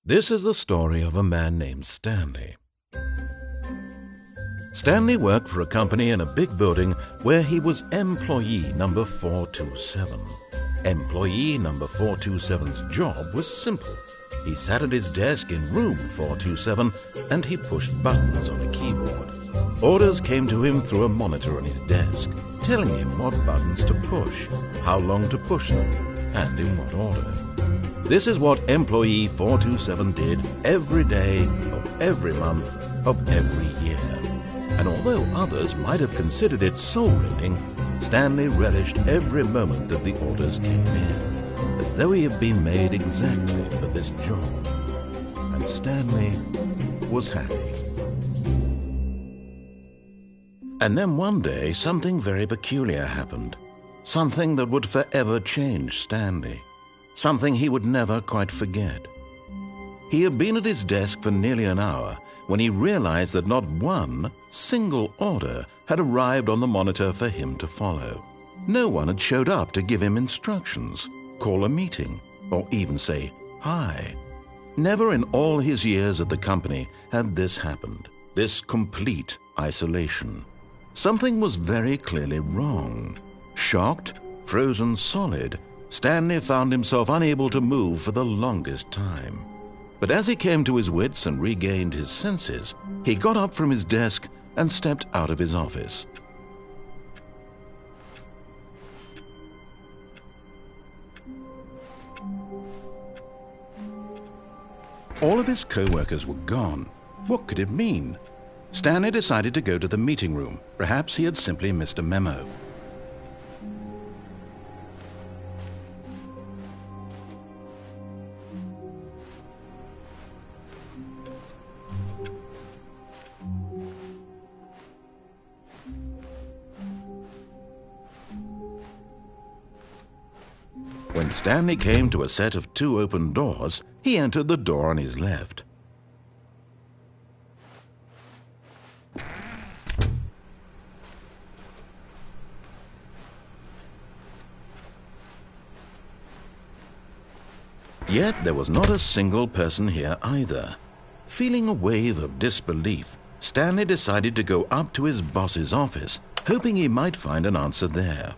This is the story of a man named Stanley. Stanley worked for a company in a big building where he was employee number 427. Employee number 427's job was simple. He sat at his desk in room 427 and he pushed buttons on a keyboard. Orders came to him through a monitor on his desk, telling him what buttons to push, how long to push them, and in what order. This is what employee 427 did every day of every month of every year. And although others might have considered it soul-rending, Stanley relished every moment that the orders came in, as though he had been made exactly for this job. And Stanley was happy. And then one day, something very peculiar happened. Something that would forever change Stanley. Something he would never quite forget. He had been at his desk for nearly an hour when he realized that not one single order had arrived on the monitor for him to follow. No one had showed up to give him instructions, call a meeting, or even say hi. Never in all his years at the company had this happened, this complete isolation. Something was very clearly wrong. Shocked, frozen solid, Stanley found himself unable to move for the longest time. But as he came to his wits and regained his senses, he got up from his desk and stepped out of his office. All of his co-workers were gone. What could it mean? Stanley decided to go to the meeting room. Perhaps he had simply missed a memo. When Stanley came to a set of 2 open doors, he entered the door on his left. Yet there was not a single person here either. Feeling a wave of disbelief, Stanley decided to go up to his boss's office, hoping he might find an answer there.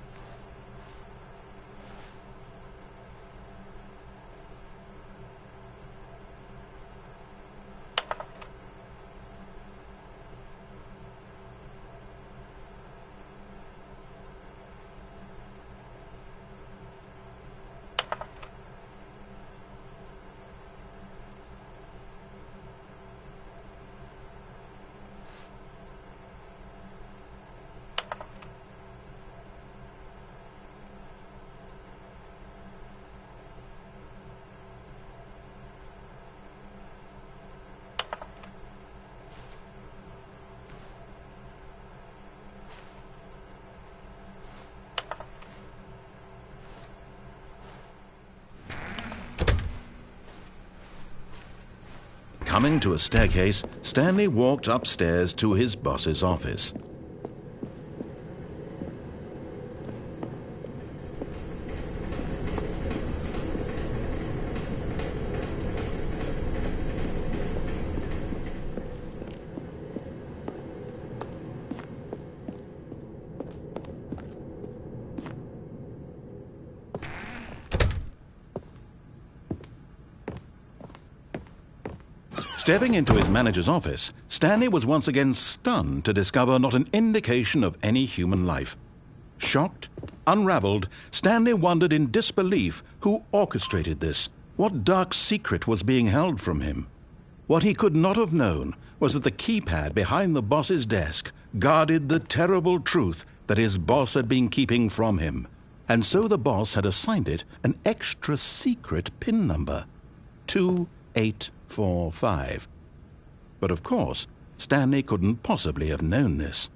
Coming to a staircase, Stanley walked upstairs to his boss's office. Stepping into his manager's office, Stanley was once again stunned to discover not an indication of any human life. Shocked, unraveled, Stanley wondered in disbelief who orchestrated this, what dark secret was being held from him. What he could not have known was that the keypad behind the boss's desk guarded the terrible truth that his boss had been keeping from him. And so the boss had assigned it an extra secret PIN number, 2845. But of course, Stanley couldn't possibly have known this.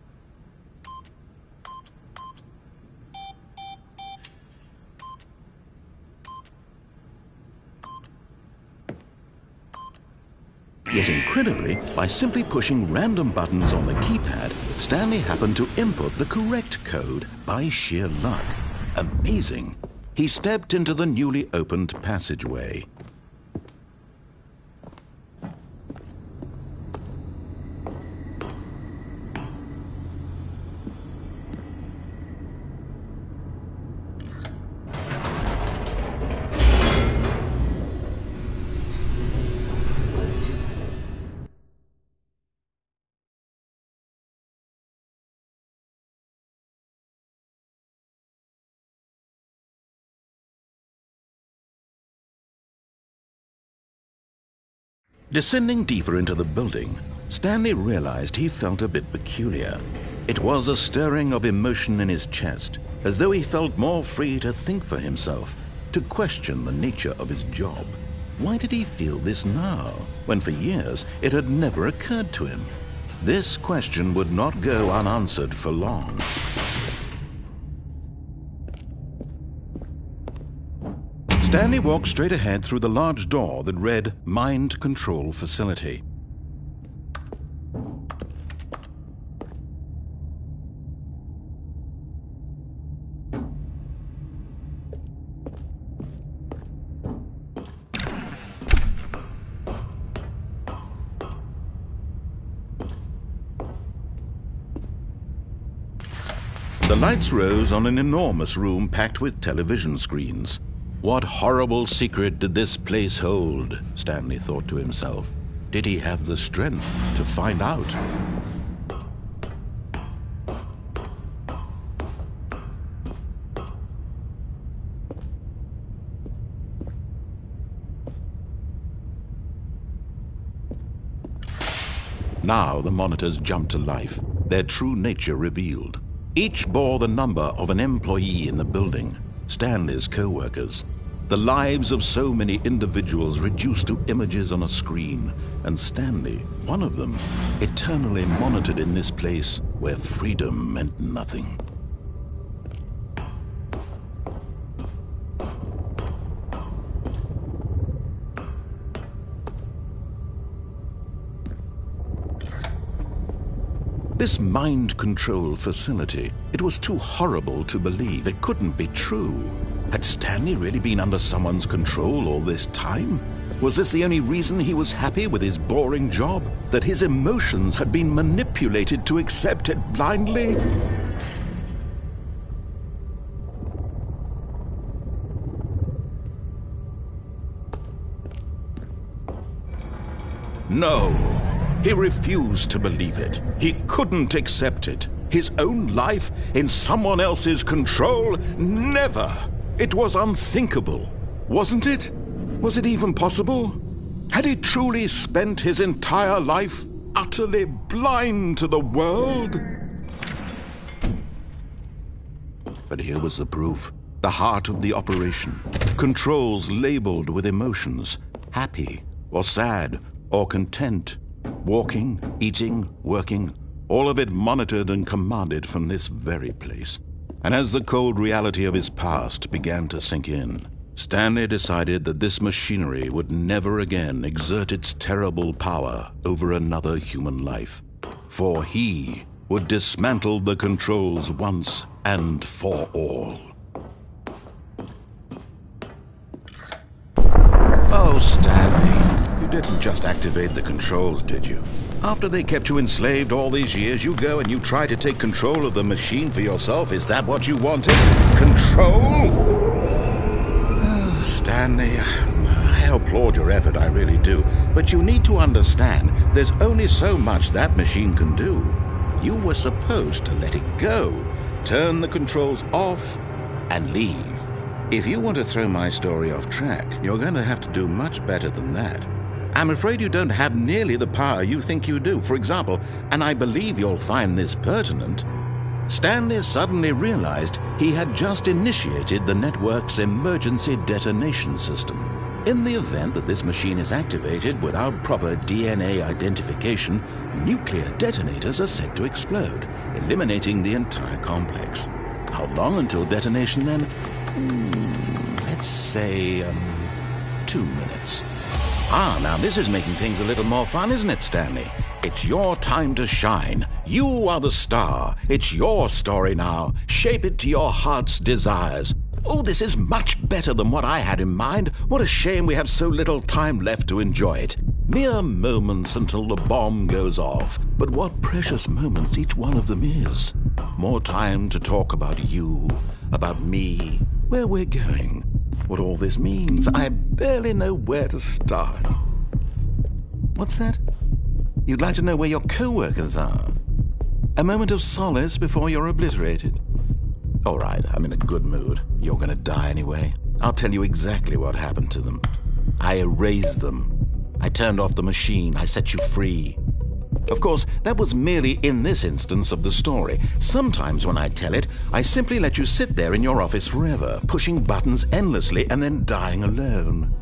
Yet incredibly, by simply pushing random buttons on the keypad, Stanley happened to input the correct code by sheer luck. Amazing! He stepped into the newly opened passageway. Descending deeper into the building, Stanley realized he felt a bit peculiar. It was a stirring of emotion in his chest, as though he felt more free to think for himself, to question the nature of his job. Why did he feel this now, when for years it had never occurred to him? This question would not go unanswered for long. Stanley walked straight ahead through the large door that read Mind Control Facility. The lights rose on an enormous room packed with television screens. What horrible secret did this place hold? Stanley thought to himself. Did he have the strength to find out? Now the monitors jumped to life, their true nature revealed. Each bore the number of an employee in the building, Stanley's co-workers. The lives of so many individuals reduced to images on a screen, and Stanley, one of them, eternally monitored in this place where freedom meant nothing. This mind control facility, it was too horrible to believe. It couldn't be true. Had Stanley really been under someone's control all this time? Was this the only reason he was happy with his boring job? That his emotions had been manipulated to accept it blindly? No. He refused to believe it. He couldn't accept it. His own life in someone else's control? Never! It was unthinkable. Wasn't it? Was it even possible? Had he truly spent his entire life utterly blind to the world? But here was the proof. The heart of the operation. Controls labeled with emotions. Happy, or sad, or content. Walking, eating, working, all of it monitored and commanded from this very place. And as the cold reality of his past began to sink in, Stanley decided that this machinery would never again exert its terrible power over another human life. For he would dismantle the controls once and for all. Oh, Stanley. You didn't just activate the controls, did you? After they kept you enslaved all these years, you go and you try to take control of the machine for yourself. Is that what you wanted? Control? Oh, Stanley, I applaud your effort, I really do. But you need to understand, there's only so much that machine can do. You were supposed to let it go, turn the controls off, and leave. If you want to throw my story off track, you're going to have to do much better than that. I'm afraid you don't have nearly the power you think you do. For example, and I believe you'll find this pertinent, Stanley suddenly realized he had just initiated the network's emergency detonation system. In the event that this machine is activated without proper DNA identification, nuclear detonators are set to explode, eliminating the entire complex. How long until detonation then? Let's say, 2 minutes. Ah, now this is making things a little more fun, isn't it, Stanley? It's your time to shine. You are the star. It's your story now. Shape it to your heart's desires. Oh, this is much better than what I had in mind. What a shame we have so little time left to enjoy it. Mere moments until the bomb goes off. But what precious moments each one of them is. More time to talk about you, about me, where we're going, what all this means. I barely know where to start. What's that? You'd like to know where your co-workers are? A moment of solace before you're obliterated? All right, I'm in a good mood. You're going to die anyway. I'll tell you exactly what happened to them. I erased them. I turned off the machine. I set you free. Of course, that was merely in this instance of the story. Sometimes when I tell it, I simply let you sit there in your office forever, pushing buttons endlessly and then dying alone.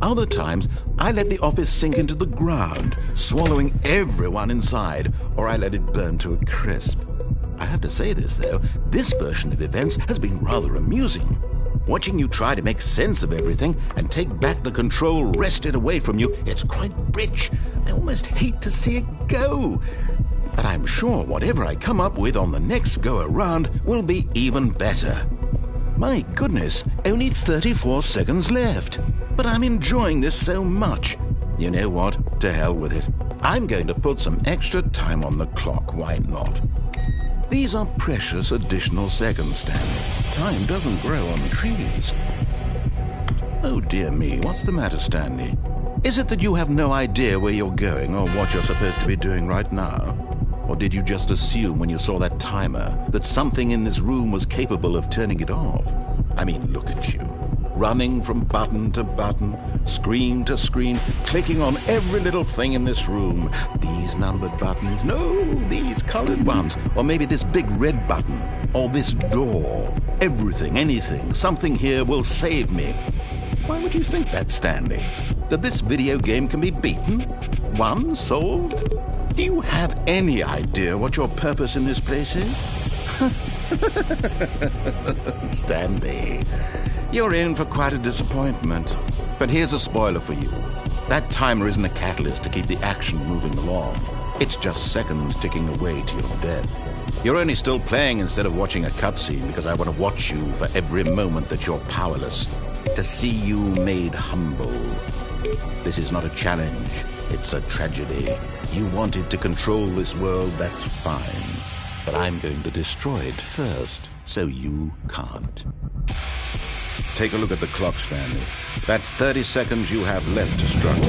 Other times, I let the office sink into the ground, swallowing everyone inside, or I let it burn to a crisp. I have to say this, though, this version of events has been rather amusing. Watching you try to make sense of everything and take back the control wrested away from you, it's quite rich. I almost hate to see it go. But I'm sure whatever I come up with on the next go-around will be even better. My goodness, only 34 seconds left. But I'm enjoying this so much. You know what? To hell with it. I'm going to put some extra time on the clock, why not? These are precious additional seconds, Stanley. Time doesn't grow on trees. Oh dear me, what's the matter, Stanley? Is it that you have no idea where you're going or what you're supposed to be doing right now? Or did you just assume when you saw that timer that something in this room was capable of turning it off? I mean, look at you. Running from button to button, screen to screen, clicking on every little thing in this room. These numbered buttons, no, these colored ones, or maybe this big red button, or this door. Everything, anything, something here will save me. Why would you think that, Stanley? That this video game can be beaten? Won? Solved? Do you have any idea what your purpose in this place is? Stanley, you're in for quite a disappointment. But here's a spoiler for you. That timer isn't a catalyst to keep the action moving along. It's just seconds ticking away to your death. You're only still playing instead of watching a cutscene because I want to watch you for every moment that you're powerless. To see you made humble. This is not a challenge. It's a tragedy. You wanted to control this world, that's fine. But I'm going to destroy it first, so you can't. Take a look at the clock, Stanley. That's 30 seconds you have left to struggle.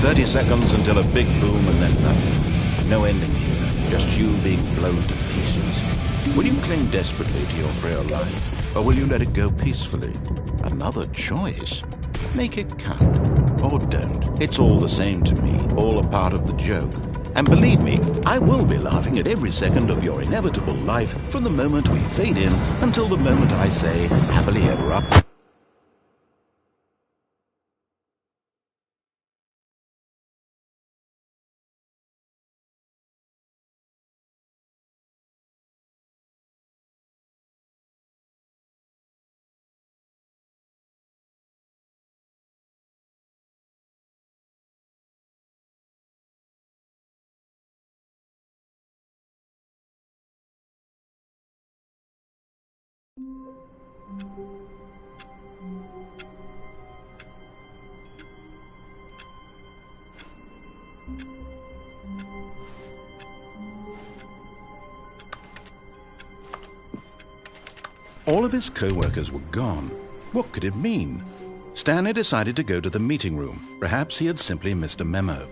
30 seconds until a big boom and then nothing. No ending here, just you being blown to pieces. Will you cling desperately to your frail life, or will you let it go peacefully? Another choice. Make it count. Or don't. It's all the same to me, all a part of the joke. And believe me, I will be laughing at every second of your inevitable life from the moment we fade in until the moment I say, happily ever up. All of his co-workers were gone. What could it mean? Stanley decided to go to the meeting room. Perhaps he had simply missed a memo.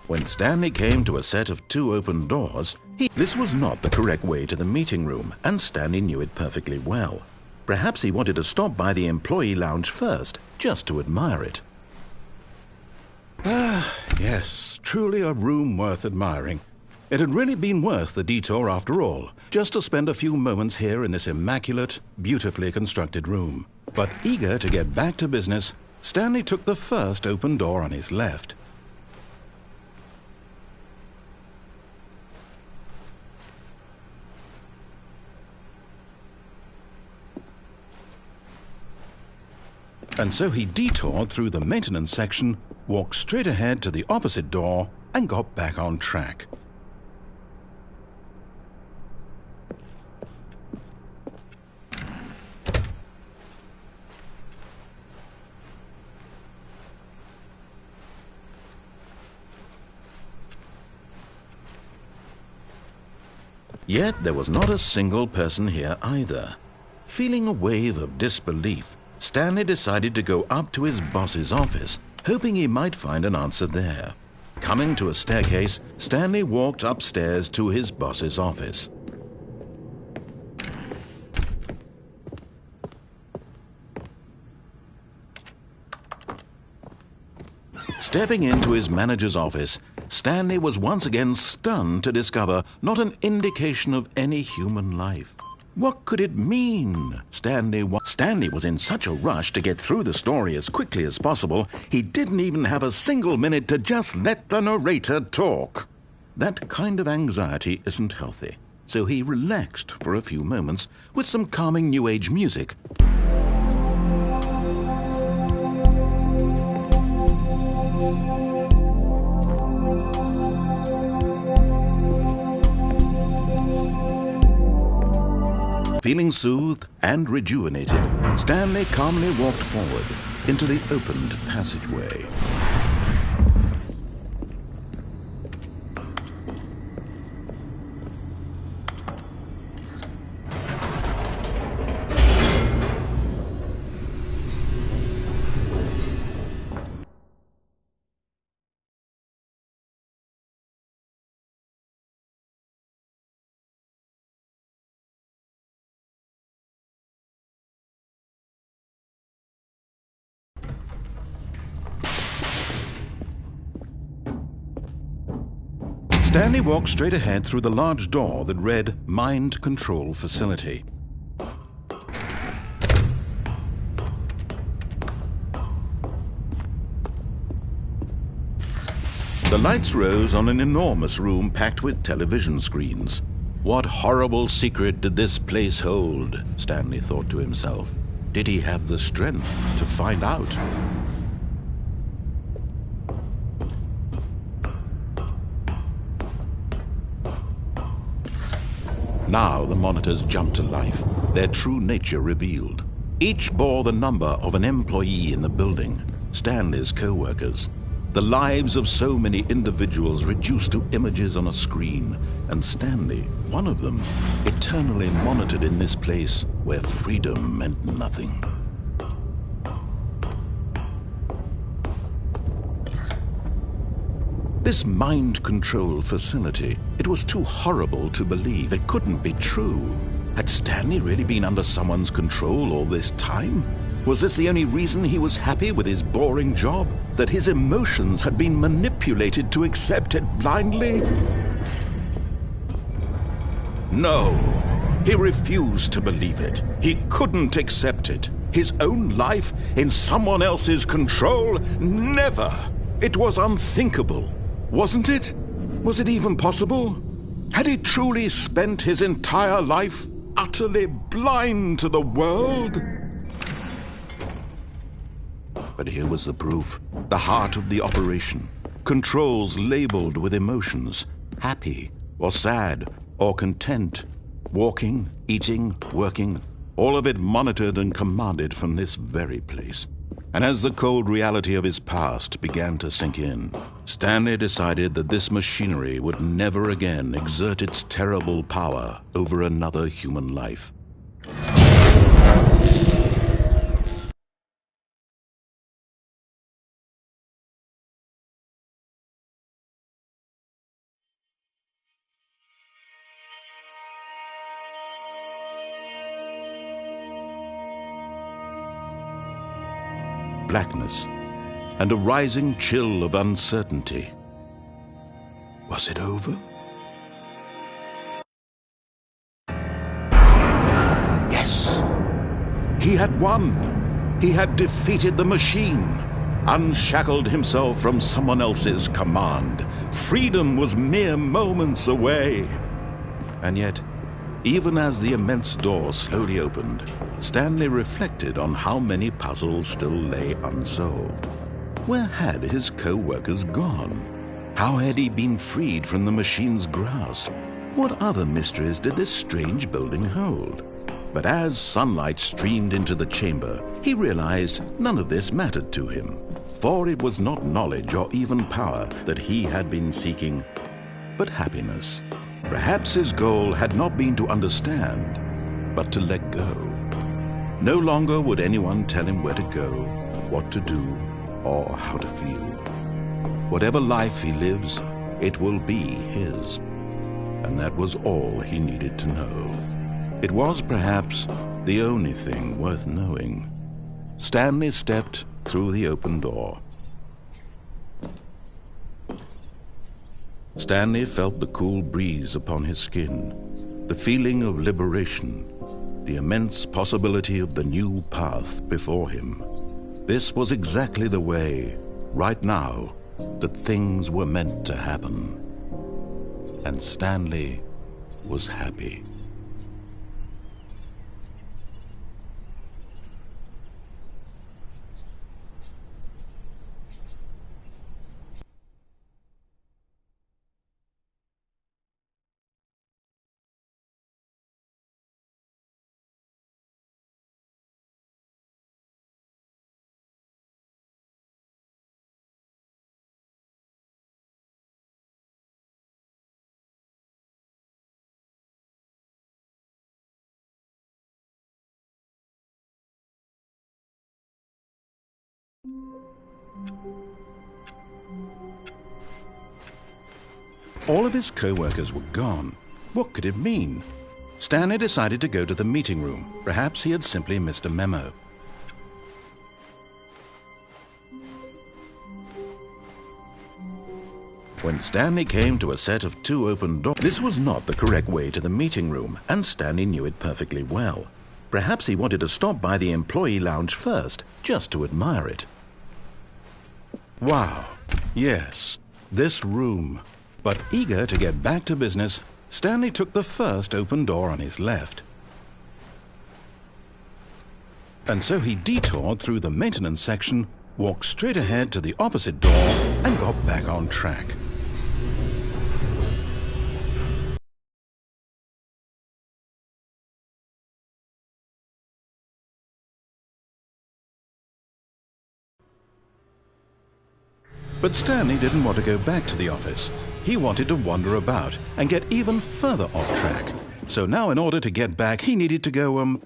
When Stanley came to a set of 2 open doors, this was not the correct way to the meeting room, and Stanley knew it perfectly well. Perhaps he wanted to stop by the employee lounge first, just to admire it. Ah, yes, truly a room worth admiring. It had really been worth the detour after all, just to spend a few moments here in this immaculate, beautifully constructed room. But eager to get back to business, Stanley took the first open door on his left. And so he detoured through the maintenance section, walked straight ahead to the opposite door, and got back on track. Yet there was not a single person here either. Feeling a wave of disbelief, Stanley decided to go up to his boss's office, hoping he might find an answer there. Coming to a staircase, Stanley walked upstairs to his boss's office. Stepping into his manager's office, Stanley was once again stunned to discover not an indication of any human life. What could it mean? Stanley was in such a rush to get through the story as quickly as possible, he didn't even have a single minute to just let the narrator talk. That kind of anxiety isn't healthy, so he relaxed for a few moments with some calming New Age music. Feeling soothed and rejuvenated, Stanley calmly walked forward into the opened passageway. Stanley walked straight ahead through the large door that read Mind Control Facility. The lights rose on an enormous room packed with television screens. What horrible secret did this place hold? Stanley thought to himself. Did he have the strength to find out? Now the monitors jumped to life, their true nature revealed. Each bore the number of an employee in the building, Stanley's co-workers. The lives of so many individuals reduced to images on a screen, and Stanley, one of them, eternally monitored in this place where freedom meant nothing. This mind control facility, it was too horrible to believe. It couldn't be true. Had Stanley really been under someone's control all this time? Was this the only reason he was happy with his boring job? That his emotions had been manipulated to accept it blindly? No, he refused to believe it. He couldn't accept it. His own life in someone else's control? Never! It was unthinkable. Wasn't it? Was it even possible? Had he truly spent his entire life utterly blind to the world? But here was the proof, the heart of the operation. Controls labeled with emotions, happy or sad or content, walking, eating, working, all of it monitored and commanded from this very place. And as the cold reality of his past began to sink in, Stanley decided that this machinery would never again exert its terrible power over another human life. Blackness and a rising chill of uncertainty. Was it over? Yes! He had won! He had defeated the machine, unshackled himself from someone else's command. Freedom was mere moments away. And yet, even as the immense door slowly opened, Stanley reflected on how many puzzles still lay unsolved. Where had his co-workers gone? How had he been freed from the machine's grasp? What other mysteries did this strange building hold? But as sunlight streamed into the chamber, he realized none of this mattered to him, for it was not knowledge or even power that he had been seeking, but happiness. Perhaps his goal had not been to understand, but to let go. No longer would anyone tell him where to go, what to do, or how to feel. Whatever life he lives, it will be his. And that was all he needed to know. It was perhaps the only thing worth knowing. Stanley stepped through the open door. Stanley felt the cool breeze upon his skin, the feeling of liberation, the immense possibility of the new path before him. This was exactly the way, right now, that things were meant to happen. And Stanley was happy. All of his co-workers were gone. What could it mean? Stanley decided to go to the meeting room. Perhaps he had simply missed a memo. When Stanley came to a set of 2 open doors, this was not the correct way to the meeting room, and Stanley knew it perfectly well. Perhaps he wanted to stop by the employee lounge first, just to admire it. Wow, yes, this room. But eager to get back to business, Stanley took the first open door on his left. And so he detoured through the maintenance section, walked straight ahead to the opposite door, and got back on track. But Stanley didn't want to go back to the office. He wanted to wander about and get even further off track. So now in order to get back, he needed to go,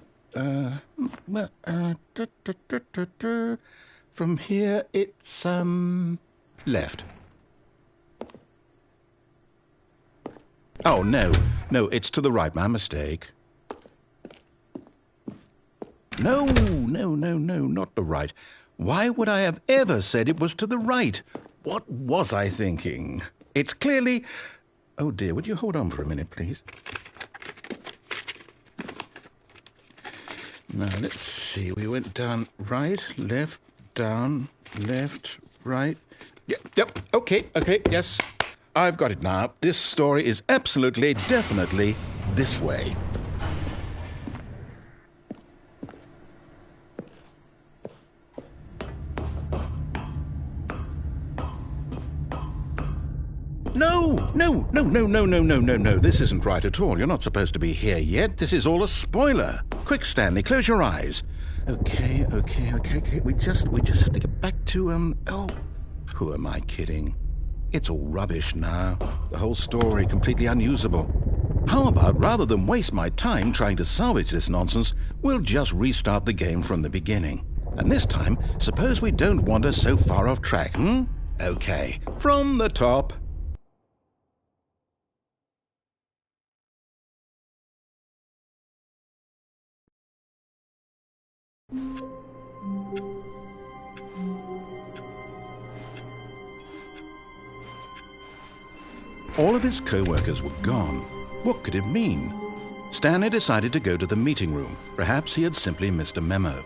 from here it's, left. Oh, no, it's to the right, my mistake. No, not the right. Why would I have ever said it was to the right? What was I thinking? It's clearly... Oh dear, would you hold on for a minute, please? Now, let's see. We went down right, left, down, left, right. Yep, okay, yes. I've got it now. This story is absolutely, definitely this way. No. This isn't right at all. You're not supposed to be here yet. This is all a spoiler. Quick, Stanley, close your eyes. Okay. We just have to get back to, oh, who am I kidding? It's all rubbish now. The whole story completely unusable. How about, rather than waste my time trying to salvage this nonsense, we'll just restart the game from the beginning. And this time, suppose we don't wander so far off track, Okay, from the top. All of his co-workers were gone. What could it mean? Stanley decided to go to the meeting room. Perhaps he had simply missed a memo.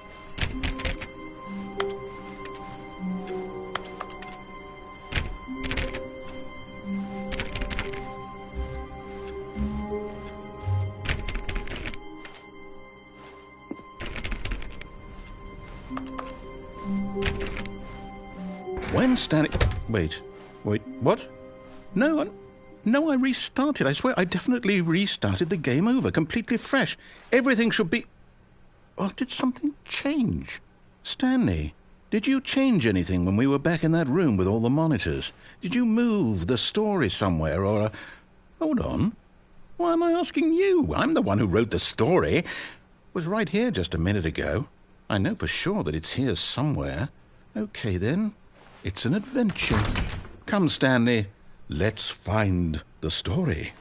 When Stanley... Wait, what? No, I restarted. I swear, I definitely restarted the game over, completely fresh. Everything should be... Oh, did something change? Stanley, did you change anything when we were back in that room with all the monitors? Did you move the story somewhere, or... Hold on. Why am I asking you? I'm the one who wrote the story. It was right here just a minute ago. I know for sure that it's here somewhere. Okay, then. It's an adventure. Come, Stanley. Let's find the story.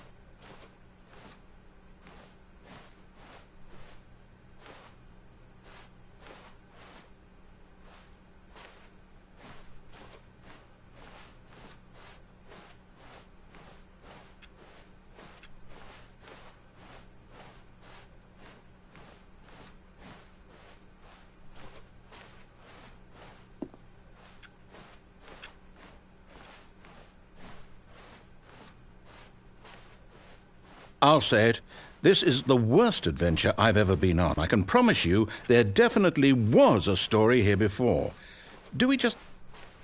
I'll say it. This is the worst adventure I've ever been on. I can promise you there definitely was a story here before. Do we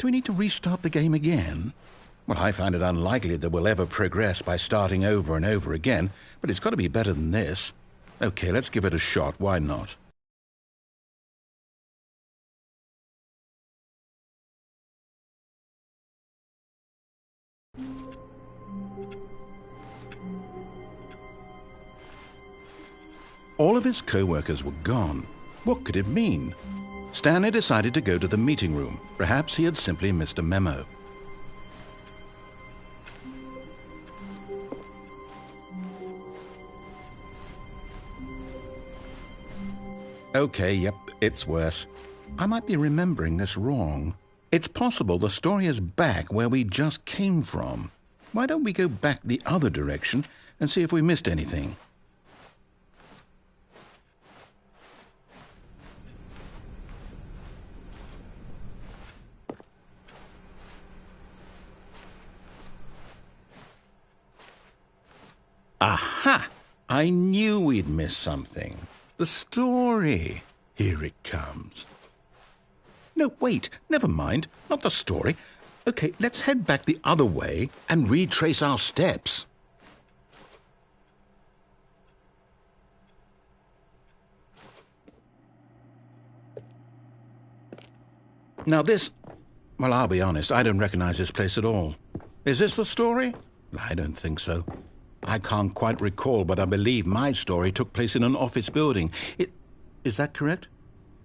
need to restart the game again? Well, I find it unlikely that we'll ever progress by starting over and over again, but it's got to be better than this. Okay, let's give it a shot. Why not? All of his co-workers were gone. What could it mean? Stanley decided to go to the meeting room. Perhaps he had simply missed a memo. Okay, yep, it's worse. I might be remembering this wrong. It's possible the story is back where we just came from. Why don't we go back the other direction and see if we missed anything? Aha! I knew we'd missed something. The story. Here it comes. No, wait, never mind. Not the story. Okay, let's head back the other way and retrace our steps. Now this... Well, I'll be honest, I don't recognize this place at all. Is this the story? I don't think so. I can't quite recall, but I believe my story took place in an office building. Is that correct?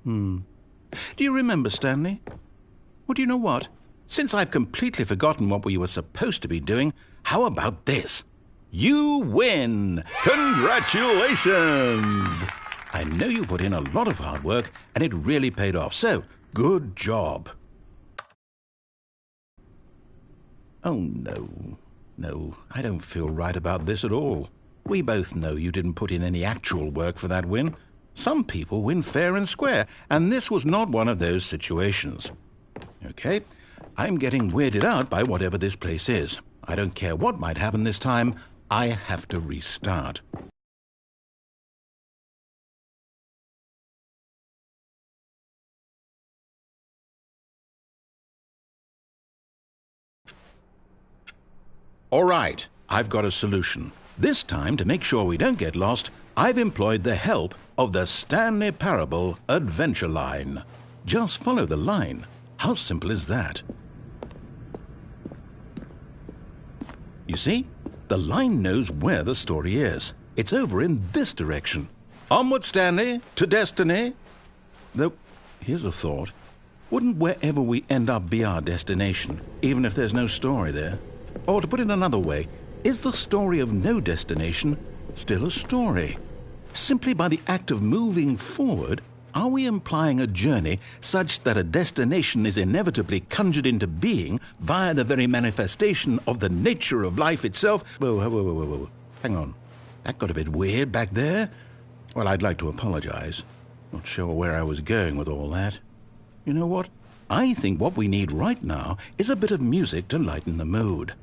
Do you remember, Stanley? Well, do you know what? Since I've completely forgotten what we were supposed to be doing, how about this? You win! Congratulations! I know you put in a lot of hard work, and it really paid off, so good job. Oh, no. No, I don't feel right about this at all. We both know you didn't put in any actual work for that win. Some people win fair and square, and this was not one of those situations. Okay, I'm getting weirded out by whatever this place is. I don't care what might happen this time. I have to restart. All right, I've got a solution. This time, to make sure we don't get lost, I've employed the help of the Stanley Parable Adventure Line. Just follow the line. How simple is that? You see, the line knows where the story is. It's over in this direction. Onward, Stanley, to destiny. Though, here's a thought. Wouldn't wherever we end up be our destination, even if there's no story there? Or to put it another way, is the story of no destination still a story? Simply by the act of moving forward, are we implying a journey such that a destination is inevitably conjured into being via the very manifestation of the nature of life itself? Whoa. Hang on. That got a bit weird back there. Well, I'd like to apologize. Not sure where I was going with all that. You know what? I think what we need right now is a bit of music to lighten the mood.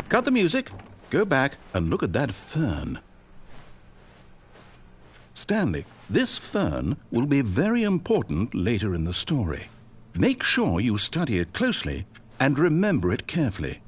Cut the music, go back and look at that fern. Stanley, this fern will be very important later in the story. Make sure you study it closely and remember it carefully.